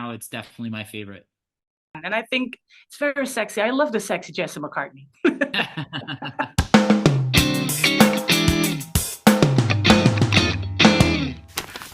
now, it's definitely my favorite. And I think it's very sexy. I love the sexy Jesse McCartney.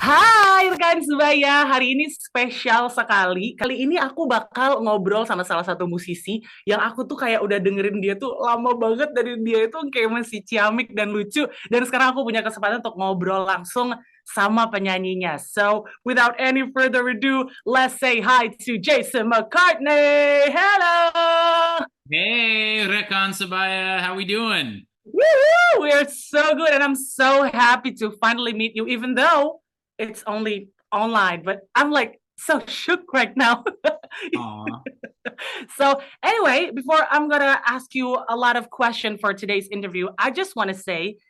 Hai rekan sebaya, hari ini spesial sekali. Kali ini aku bakal ngobrol sama salah satu musisi yang aku tuh kayak udah dengerin dia tuh lama banget dari dia itu kayak masih ciamik dan lucu. Dan sekarang aku punya kesempatan untuk ngobrol langsung sama penyanyinya. So, without any further ado, let's say hi to Jason McCartney. Hello! Hey, Rekan Sabaya, how we doing? Woo! We are so good, and I'm so happy to finally meet you, even though it's only online. But I'm like so shook right now. Aw. So anyway, before I'm gonna ask you a lot of questions for today's interview, I just want to say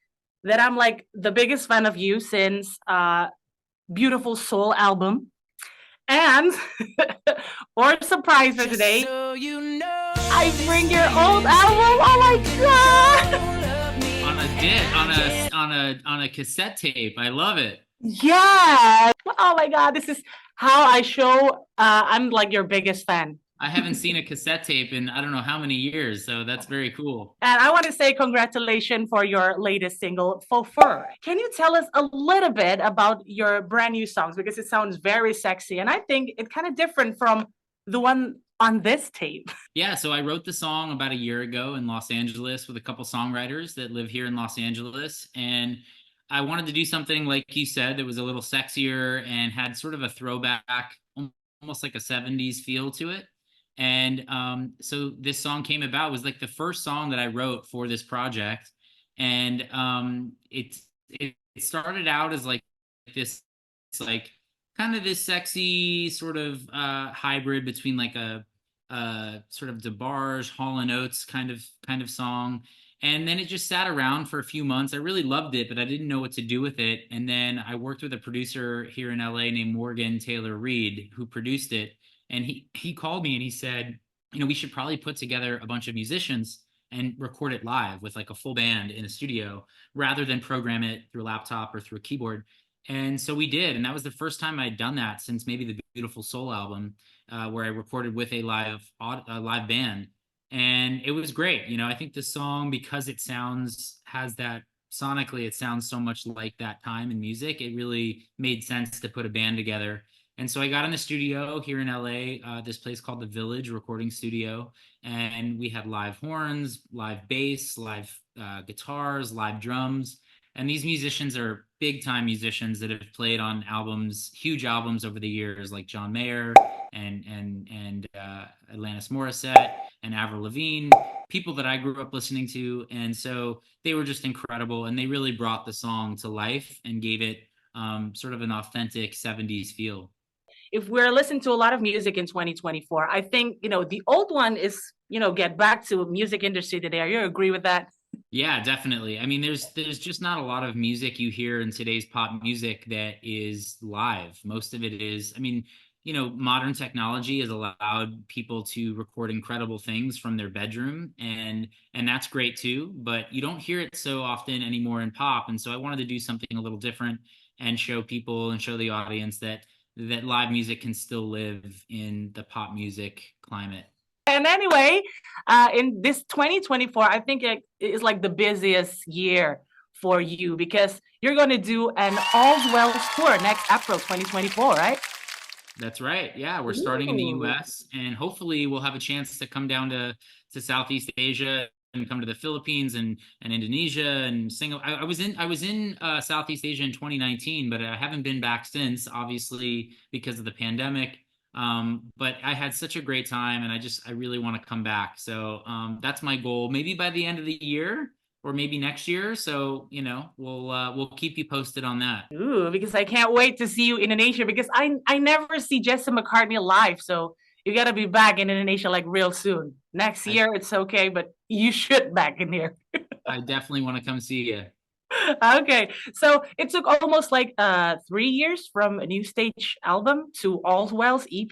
that I'm like the biggest fan of you since Beautiful Soul album. And for a surprise for today, so you know I bring your old album. Oh my god! On a disc, on a cassette tape. I love it. Yeah. Oh my god, this is how I show I'm like your biggest fan. I haven't seen a cassette tape in I don't know how many years, so that's very cool. And I want to say congratulations for your latest single, Faux Fur. Can you tell us a little bit about your brand new songs? Because it sounds very sexy. And I think it's kind of different from the one on this tape. Yeah, so I wrote the song about a year ago in Los Angeles with a couple songwriters that live here in Los Angeles. And I wanted to do something, like you said, that was a little sexier and had sort of a throwback, almost like a 70s feel to it. And so this song came about. It was like the first song that I wrote for this project. And it started out as like this, it's like kind of this sexy sort of hybrid between like a sort of DeBarge, Hall and Oates kind of song. And then it just sat around for a few months. I really loved it, but I didn't know what to do with it. And then I worked with a producer here in LA named Morgan Taylor Reed, who produced it. And he called me and he said, we should probably put together a bunch of musicians and record it live with like a full band in a studio rather than program it through a laptop or through a keyboard. And so we did. And that was the first time I'd done that since maybe the Beautiful Soul album, where I recorded with a live band. And it was great. I think the song, because it has that sonically, it sounds so much like that time in music. It really made sense to put a band together. And so I got in the studio here in LA, this place called The Village Recording Studio. And we had live horns, live bass, live guitars, live drums. And these musicians are big time musicians that have played on albums, huge albums over the years, like John Mayer and Alanis Morissette and Avril Lavigne, people that I grew up listening to. And so they were just incredible. And they really brought the song to life and gave it sort of an authentic 70s feel. If we're listening to a lot of music in 2024, I think, the old one is, get back to music industry today. Are you agree with that? Yeah, definitely. I mean, there's just not a lot of music you hear in today's pop music that is live. Most of it is, I mean, modern technology has allowed people to record incredible things from their bedroom, and that's great too, but you don't hear it so often anymore in pop. And so I wanted to do something a little different and show people and show the audience that live music can still live in the pop music climate. And anyway, in this 2024, I think it is like the busiest year for you because you're going to do an All's Well tour next April 2024, right? That's right. Yeah, we're starting in the US, and hopefully we'll have a chance to come down to Southeast Asia and come to the Philippines and Indonesia and Singapore. I was in Southeast Asia in 2019, but I haven't been back since, obviously because of the pandemic. But I had such a great time, and I really want to come back. So that's my goal. Maybe by the end of the year, or maybe next year. So we'll keep you posted on that. Ooh, because I can't wait to see you in Indonesia because I never see Jesse McCartney live. So you got to be back in Indonesia like real soon. Next year, it's okay, but you should back in here. I definitely want to come see you. Okay, so it took almost like 3 years from a new stage album to All's Well's EP.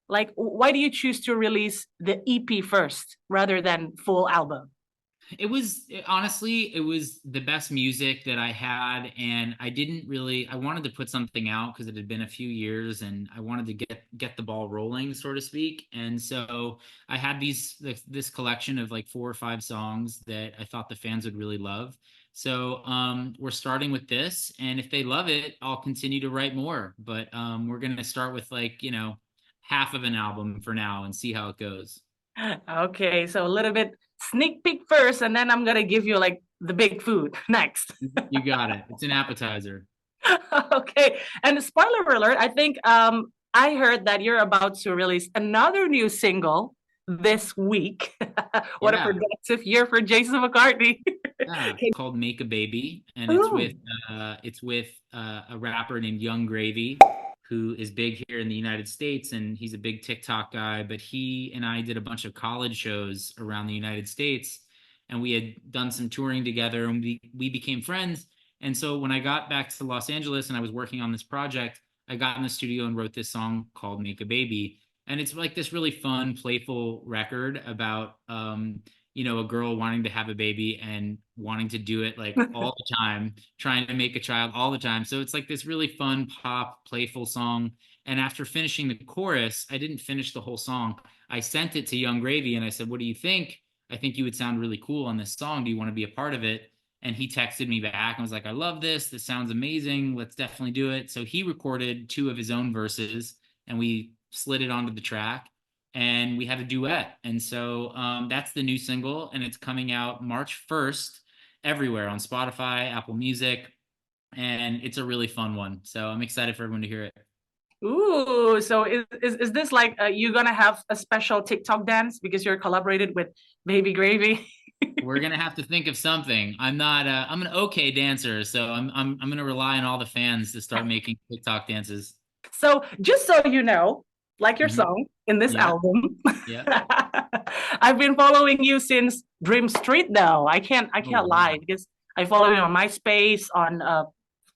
Like, why do you choose to release the EP first rather than full album? Honestly, it was the best music that I had, and I wanted to put something out because it had been a few years, and I wanted to get the ball rolling, so to speak. And so I had this collection of like 4 or 5 songs that I thought the fans would really love. So we're starting with this, and if they love it, I'll continue to write more. But we're gonna start with like half of an album for now and see how it goes. Okay, so a little bit sneak peek first, and then I'm gonna give you like the big food next. You got it. It's an appetizer. Okay, and spoiler alert, I think I heard that you're about to release another new single this week. What a Yeah. productive year for Jason McCartney. Yeah, it's called "Make a Baby," and Ooh. it's with a rapper named Young Gravy, who is big here in the United States, and he's a big TikTok guy. But he and I did a bunch of college shows around the United States, and we had done some touring together, and we became friends. And so when I got back to Los Angeles and I was working on this project, I got in the studio and wrote this song called "Make a Baby," and it's like this really fun, playful record about a girl wanting to have a baby and wanting to do it like all the time, trying to make a child all the time. So it's like this really fun, pop, playful song. And after finishing the chorus, I didn't finish the whole song. I sent it to Young Gravy and I said, "What do you think? I think you would sound really cool on this song. Do you want to be a part of it?" And he texted me back and was like, "I love this. This sounds amazing. Let's definitely do it." So he recorded 2 of his own verses and we slid it onto the track and we had a duet. And so that's the new single, and it's coming out March 1st everywhere on Spotify, Apple Music, and it's a really fun one. So I'm excited for everyone to hear it. Ooh, so is this like you gonna have a special TikTok dance because you're collaborated with Baby Gravy? We're gonna have to think of something. I'm an okay dancer, so I'm gonna rely on all the fans to start making TikTok dances. So just so you know, like your Hmm. song in this Yeah, album, yeah. I've been following you since Dream Street though. I Oh can't lie wow. because I follow you on MySpace, on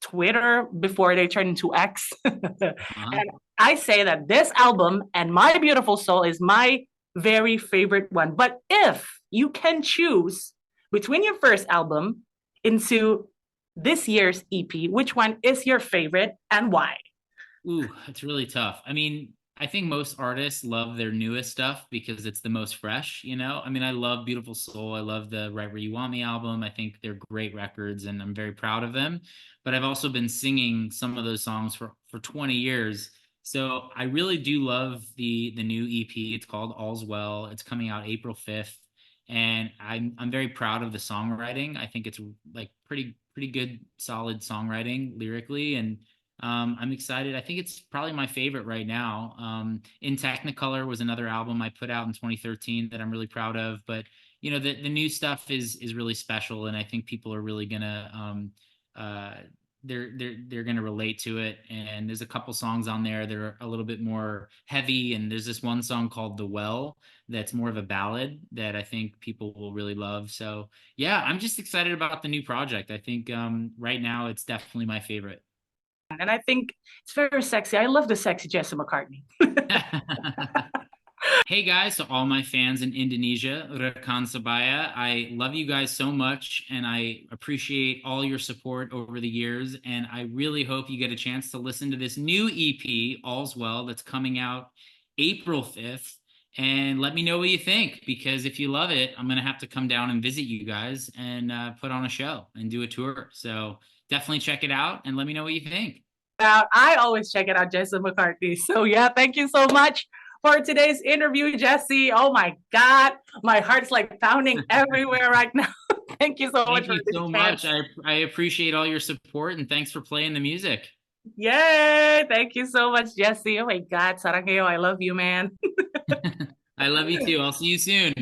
Twitter before they turned into X. Uh-huh. And I say that this album and My Beautiful Soul is my very favorite one. But if you can choose between your first album into this year's EP, which one is your favorite and why? Ooh, it's really tough. I mean, I think most artists love their newest stuff because it's the most fresh, you know? I mean, I love Beautiful Soul. I love the Right Where You Want Me album. I think they're great records and I'm very proud of them. But I've also been singing some of those songs for 20 years. So I really do love the new EP. It's called All's Well. It's coming out April 5th. And I'm very proud of the songwriting. I think it's like pretty good, solid songwriting lyrically. And I'm excited. I think it's probably my favorite right now. In Technicolor was another album I put out in 2013 that I'm really proud of. But the new stuff is really special, and I think people are really gonna uh, they're gonna relate to it. And there's a couple songs on there that are a little bit more heavy, and there's this one song called "The Well" that's more of a ballad that I think people will really love. So yeah, I'm just excited about the new project. I think right now it's definitely my favorite. And I think it's very sexy. I love the sexy Jesse McCartney. Hey guys, to all my fans in Indonesia, Rekan Sabaya, I love you guys so much and I appreciate all your support over the years. And I really hope you get a chance to listen to this new EP, All's Well, that's coming out April 5th. And let me know what you think, because if you love it, I'm going to have to come down and visit you guys and put on a show and do a tour. So definitely check it out and let me know what you think. I always check it out, Jesse McCartney. So yeah, thank you so much for today's interview, Jesse. Oh my God, my heart's like pounding everywhere right now. Thank you so much Thank for you this so much. chance. I appreciate all your support and thanks for playing the music. Yay! Thank you so much, Jesse. Oh my God, Saranghayo, I love you, man. I love you too. I'll see you soon.